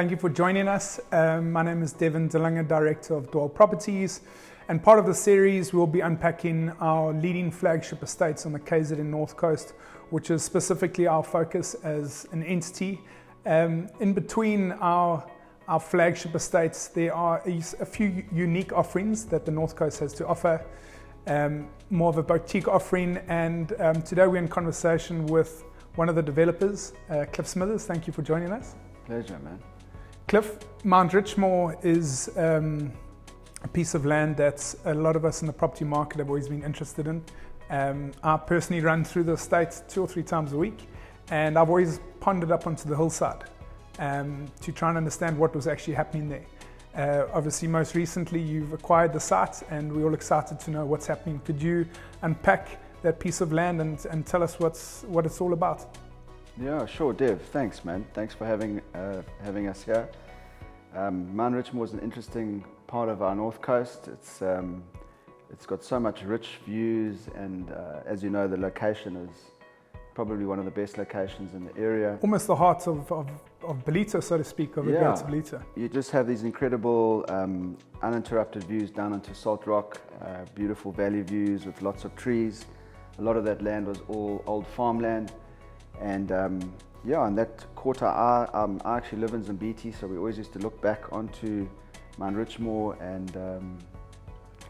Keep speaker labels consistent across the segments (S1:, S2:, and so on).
S1: Thank you for joining us. My name is Devin DeLange, Director of DWELL Properties, and part of the series we'll be unpacking our leading flagship estates on the KZN North Coast, which is specifically our focus as an entity. In between our flagship estates, there are a few unique offerings that the North Coast has to offer, more of a boutique offering, and today we're in conversation with one of the developers, Cliff Smithers. Thank you for joining us.
S2: Pleasure, man.
S1: Cliff, Mount Richmore is a piece of land that a lot of us in the property market have always been interested in. I personally run through the estate 2 or 3 times a week, and I've always pondered up onto the hillside to try and understand what was actually happening there. Obviously, most recently you've acquired the site, and we're all excited to know what's happening. Could you unpack that piece of land and tell us what it's all about?
S2: Yeah, sure, Dev. Thanks, man. Thanks for having us here. Mount Richmore is an interesting part of our North Coast. It's got so much rich views, and as you know, the location is probably one of the best locations in the area.
S1: Almost the heart of Ballito, so to speak, of the Greater Ballito.
S2: You just have these incredible uninterrupted views down into Salt Rock, beautiful valley views with lots of trees. A lot of that land was all old farmland, and and that quarter, I actually live in Zimbiti, so we always used to look back onto Mount Richmore, and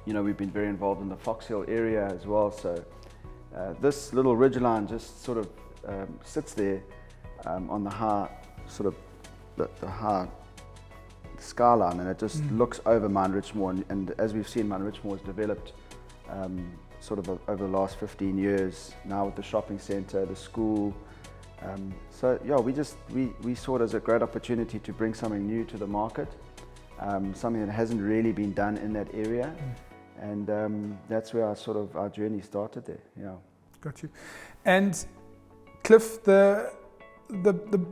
S2: we've been very involved in the Fox Hill area as well. So this little ridgeline just sort of sits there on the high, sort of the high skyline, and it just looks over Mount Richmore. And as we've seen, Mount Richmore has developed sort of over the last 15 years now with the shopping centre, the school. We saw it as a great opportunity to bring something new to the market, something that hasn't really been done in that area, and that's where our journey started there. Yeah.
S1: Got you. And Cliff, the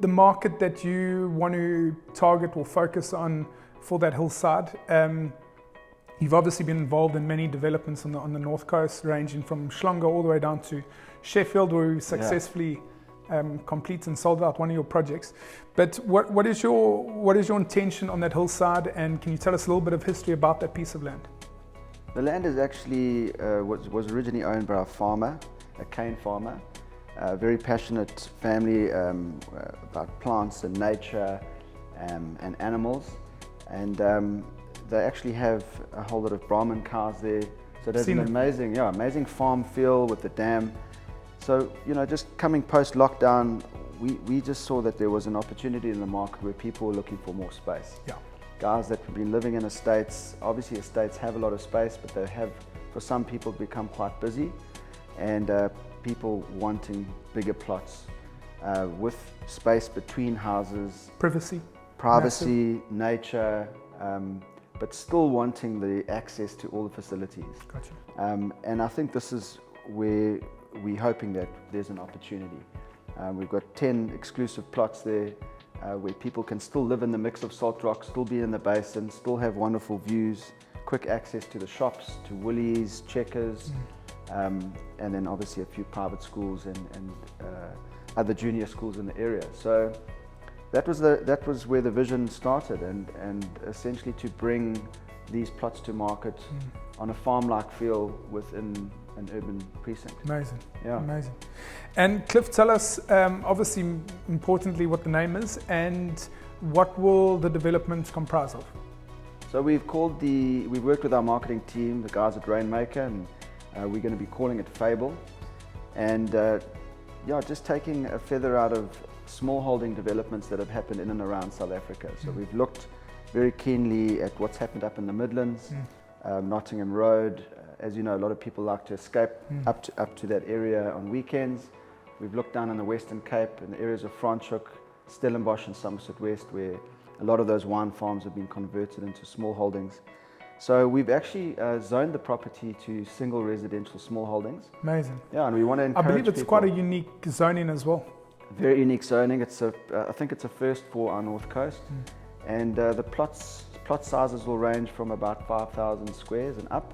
S1: market that you want to target or focus on for that hillside, you've obviously been involved in many developments on the North Coast, ranging from Schlonga all the way down to Sheffield, where we successfully complete and sold out one of your projects. But what is your intention on that hillside, and can you tell us a little bit of history about that piece of land?
S2: The land is actually was originally owned by a farmer, a cane farmer, a very passionate family about plants and nature and animals, and they actually have a whole lot of Brahman cows there. So there's an amazing farm feel with the dam. So, just coming post-lockdown, we just saw that there was an opportunity in the market where people were looking for more space.
S1: Yeah.
S2: Guys that have been living in estates, obviously estates have a lot of space, but they have, for some people, become quite busy, and people wanting bigger plots with space between houses.
S1: Privacy.
S2: Massive. Nature, but still wanting the access to all the facilities.
S1: Gotcha.
S2: And I think this is where we're hoping that there's an opportunity. We've got 10 exclusive plots there where people can still live in the mix of Salt Rock, still be in the basin, still have wonderful views, quick access to the shops, to Woolies, Checkers, and then obviously a few private schools and other junior schools in the area. So that was where the vision started, and essentially to bring these plots to market on a farm-like feel within an urban precinct.
S1: Amazing.
S2: Yeah.
S1: Amazing. And Cliff, tell us, obviously importantly, what the name is and what will the development comprise of?
S2: So we've worked with our marketing team, the guys at Rainmaker, and we're going to be calling it Fable. And just taking a feather out of small holding developments that have happened in and around South Africa. So we've looked very keenly at what's happened up in the Midlands, Nottingham Road. As you know, a lot of people like to escape up to that area on weekends. We've looked down in the Western Cape in the areas of Franschhoek, Stellenbosch and Somerset West, where a lot of those wine farms have been converted into small holdings. So we've actually zoned the property to single residential small holdings.
S1: Amazing.
S2: Yeah, and we want to encourage
S1: I believe it's
S2: people.
S1: quite a unique zoning as well.
S2: Very unique zoning. I think it's a first for our North Coast. And the plot sizes will range from about 5,000 squares and up.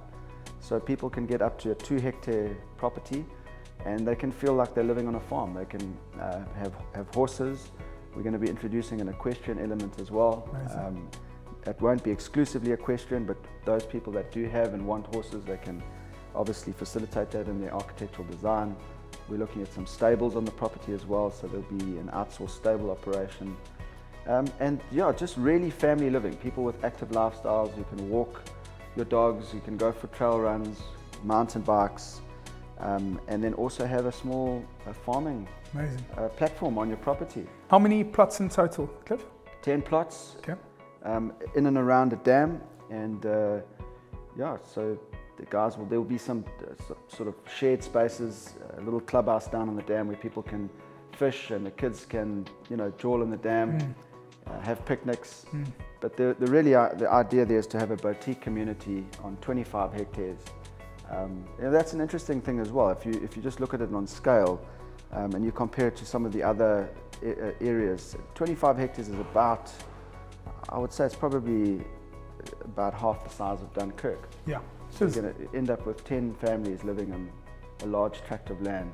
S2: So people can get up to a 2-hectare property, and they can feel like they're living on a farm. They can have horses, We're going to be introducing an equestrian element as well. It won't be exclusively equestrian, but those people that do have and want horses, they can obviously facilitate that in their architectural design. We're looking at some stables on the property as well, so there'll be an outsourced stable operation. And yeah, just really family living. People with active lifestyles, you can walk your dogs, you can go for trail runs, mountain bikes, and then also have a small farming platform on your property.
S1: How many plots in total, Cliff?
S2: 10 plots.
S1: Okay.
S2: In and around a dam, and yeah, so the guys there will be some sort of shared spaces, a little clubhouse down on the dam where people can fish and the kids can, you know, jawl in the dam, have picnics. But the idea there is to have a boutique community on 25 hectares. And that's an interesting thing as well. If you just look at it on scale, and you compare it to some of the other areas, 25 hectares is about, I would say it's probably about half the size of Dunkirk.
S1: Yeah.
S2: So you're going to end up with 10 families living on a large tract of land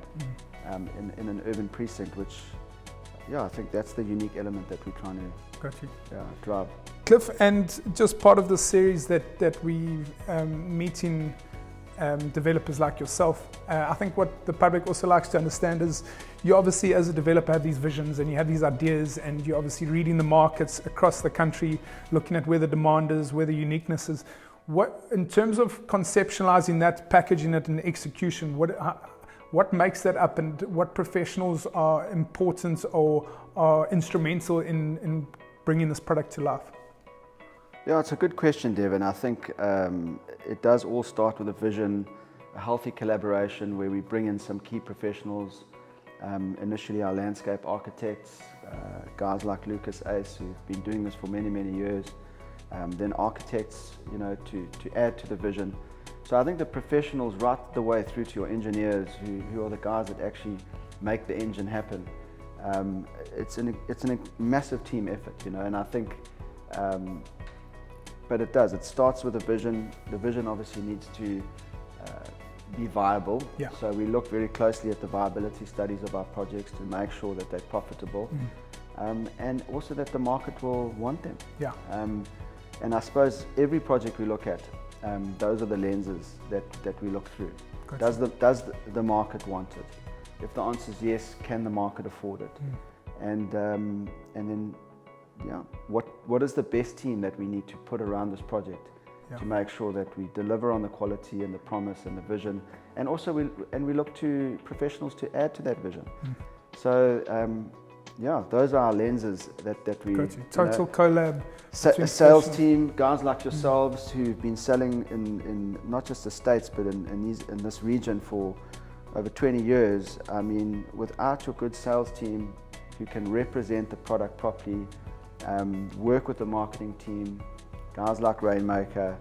S2: in an urban precinct, which, yeah, I think that's the unique element that we're trying to drive.
S1: Cliff, and just part of the series that we meeting developers like yourself, I think what the public also likes to understand is you obviously as a developer have these visions and you have these ideas, and you're obviously reading the markets across the country, looking at where the demand is, where the uniqueness is. What, in terms of conceptualizing that, packaging it, and execution, what makes that up, and what professionals are important or are instrumental in bringing this product to life?
S2: Yeah, it's a good question, Devin. I think it does all start with a vision, a healthy collaboration where we bring in some key professionals. Initially our landscape architects, guys like Lucas Ace, who've been doing this for many, many years. Then architects, you know, to add to the vision. So I think the professionals right the way through to your engineers, who are the guys that actually make the engine happen. It's a massive team effort, you know, and I think, but it starts with a vision. The vision obviously needs to be viable.
S1: Yeah.
S2: So we look very closely at the viability studies of our projects to make sure that they're profitable, and also that the market will want them.
S1: Yeah.
S2: And I suppose every project we look at, those are the lenses that we look through.
S1: Gotcha.
S2: Does the market want it? If the answer is yes, can the market afford it? And then, yeah, what is the best team that we need to put around this project to make sure that we deliver on the quality and the promise and the vision, and also we look to professionals to add to that vision. So. Yeah, those are our lenses that we...
S1: Total collab.
S2: A sales team, guys like yourselves who've been selling in not just the States but in this region for over 20 years. I mean, without your good sales team who can represent the product properly, work with the marketing team, guys like Rainmaker,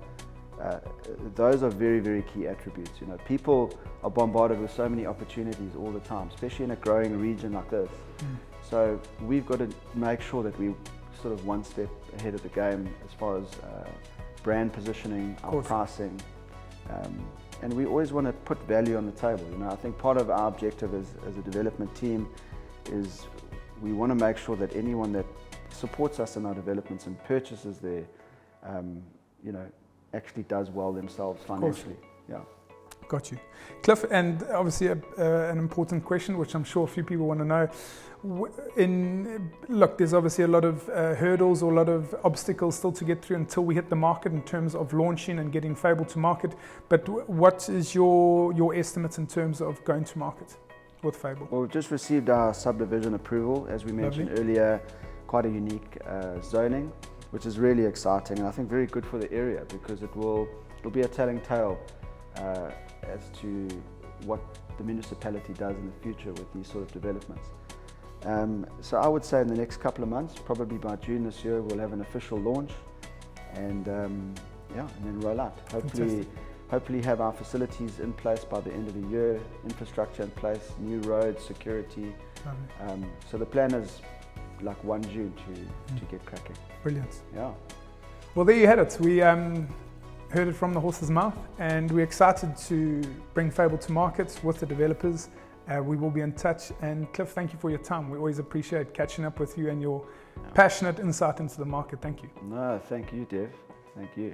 S2: those are very, very key attributes. You know, people are bombarded with so many opportunities all the time, especially in a growing region like this. So we've got to make sure that we're sort of one step ahead of the game as far as brand positioning, our pricing, and we always want to put value on the table. You know, I think part of our objective as a development team is we want to make sure that anyone that supports us in our developments and purchases there, you know, actually does well themselves financially. Yeah.
S1: Got you. Cliff, and obviously an important question, which I'm sure a few people want to know. Look, there's obviously a lot of hurdles or a lot of obstacles still to get through until we hit the market in terms of launching and getting Fable to market. But what is your estimates in terms of going to market with Fable?
S2: Well, we've just received our subdivision approval, as we mentioned earlier, quite a unique zoning, which is really exciting and I think very good for the area, because it'll be a telling tale as to what the municipality does in the future with these sort of developments. So I would say in the next couple of months, probably by June this year, we'll have an official launch, and and then roll out. Hopefully have our facilities in place by the end of the year, infrastructure in place, new roads, security. So the plan is like 1 June to get cracking.
S1: Brilliant.
S2: Yeah.
S1: Well, there you had it. We heard it from the horse's mouth, and we're excited to bring Fable to market with the developers We will be in touch. And Cliff, thank you for your time. We always appreciate catching up with you and your passionate insight into the market. Thank you.
S2: No, thank you, Dev. Thank you.